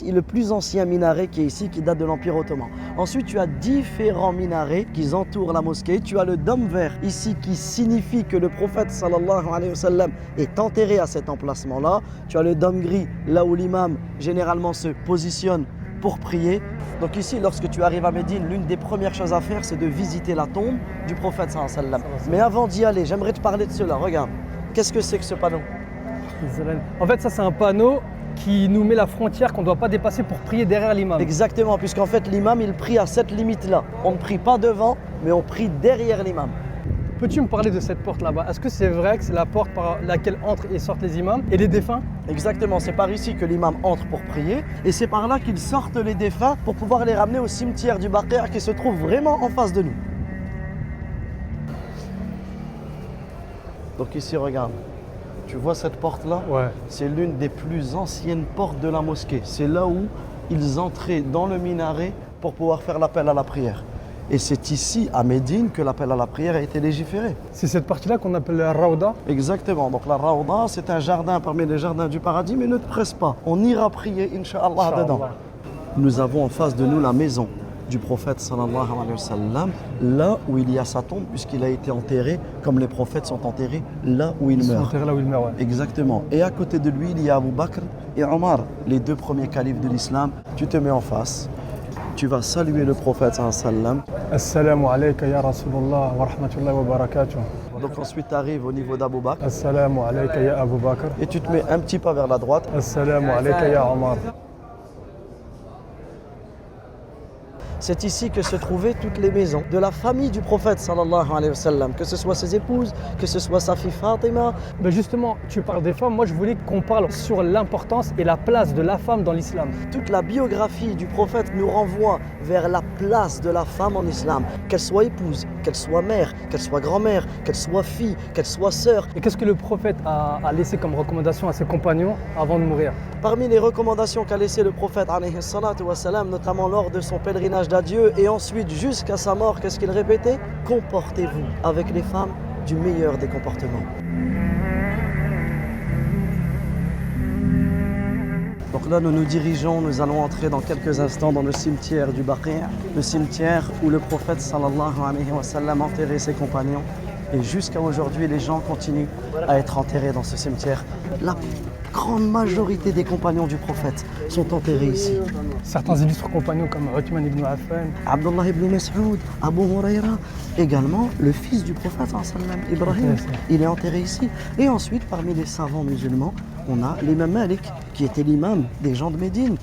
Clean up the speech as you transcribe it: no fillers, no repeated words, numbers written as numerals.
Le plus ancien minaret qui est ici, qui date de l'Empire ottoman. Ensuite, tu as différents minarets qui entourent la mosquée. Tu as le dôme vert ici qui signifie que le prophète sallallahu alayhi wa sallam est enterré à cet emplacement-là. Tu as le dôme gris, là où l'imam généralement se positionne pour prier. Donc ici, lorsque tu arrives à Médine, l'une des premières choses à faire, c'est de visiter la tombe du prophète sallallahu alayhi wa sallam. Mais avant d'y aller, j'aimerais te parler de cela. Regarde, qu'est-ce que c'est que ce panneau? En fait, ça c'est un panneau qui nous met la frontière qu'on ne doit pas dépasser pour prier derrière l'imam. Exactement, puisqu'en fait l'imam il prie à cette limite-là. On ne prie pas devant, mais on prie derrière l'imam. Peux-tu me parler de cette porte là-bas? Est-ce que c'est vrai que c'est la porte par laquelle entrent et sortent les imams et les défunts? Exactement, c'est par ici que l'imam entre pour prier et c'est par là qu'ils sortent les défunts pour pouvoir les ramener au cimetière du Baqi' qui se trouve vraiment en face de nous. Donc ici, regarde. Tu vois cette porte-là? Ouais. C'est l'une des plus anciennes portes de la mosquée. C'est là où ils entraient dans le minaret pour pouvoir faire l'appel à la prière. Et c'est ici, à Médine, que l'appel à la prière a été légiféré. C'est cette partie-là qu'on appelle la Rawda. Exactement. Donc la Rawda, c'est un jardin parmi les jardins du paradis, mais ne te presse pas. On ira prier, Inch'Allah, dedans. Nous avons en face de nous la maison du prophète sallallahu alayhi wa sallam, là où il y a sa tombe, puisqu'il a été enterré, comme les prophètes sont enterrés, là où ils meurent. Enterré là où il meurt, ouais. Exactement. Et à côté de lui, il y a Abu Bakr et Omar, les deux premiers califes de l'islam. Tu te mets en face, tu vas saluer le prophète sallallahu alayhi wa sallam. Assalamu alayka ya Rasulullah wa rahmatullahi wa barakatuh. Donc ensuite tu arrives au niveau d'Abu Bakr. Assalamu alayka ya Abu Bakr. Et tu te mets un petit pas vers la droite. Assalamu alayka ya Omar. C'est ici que se trouvaient toutes les maisons de la famille du prophète sallallahu alayhi wa sallam, que ce soit ses épouses, que ce soit sa fille Fatima. Ben justement, tu parles des femmes, moi je voulais qu'on parle sur l'importance et la place de la femme dans l'islam. Toute la biographie du prophète nous renvoie vers la place de la femme en islam, qu'elle soit épouse, qu'elle soit mère, qu'elle soit grand-mère, qu'elle soit fille, qu'elle soit sœur. Et qu'est-ce que le prophète a laissé comme recommandation à ses compagnons avant de mourir? Parmi les recommandations qu'a laissé le prophète alayhi salatu wa salam, notamment lors de son pèlerinage d'adieu et ensuite jusqu'à sa mort, qu'est-ce qu'il répétait? Comportez-vous avec les femmes du meilleur des comportements. Donc là, nous nous dirigeons, nous allons entrer dans quelques instants dans le cimetière du Baqi', le cimetière où le prophète sallallahu alayhi wa sallam enterrait ses compagnons. Et jusqu'à aujourd'hui, les gens continuent à être enterrés dans ce cimetière. La grande majorité des compagnons du prophète sont enterrés ici. Certains illustres compagnons comme Uthman ibn Affan, Abdullah ibn Mas'ud, Abu Huraira, également le fils du prophète sallam, Ibrahim, il est enterré ici. Et ensuite, parmi les savants musulmans, on a l'imam Malik, qui était l'imam des gens de Médine.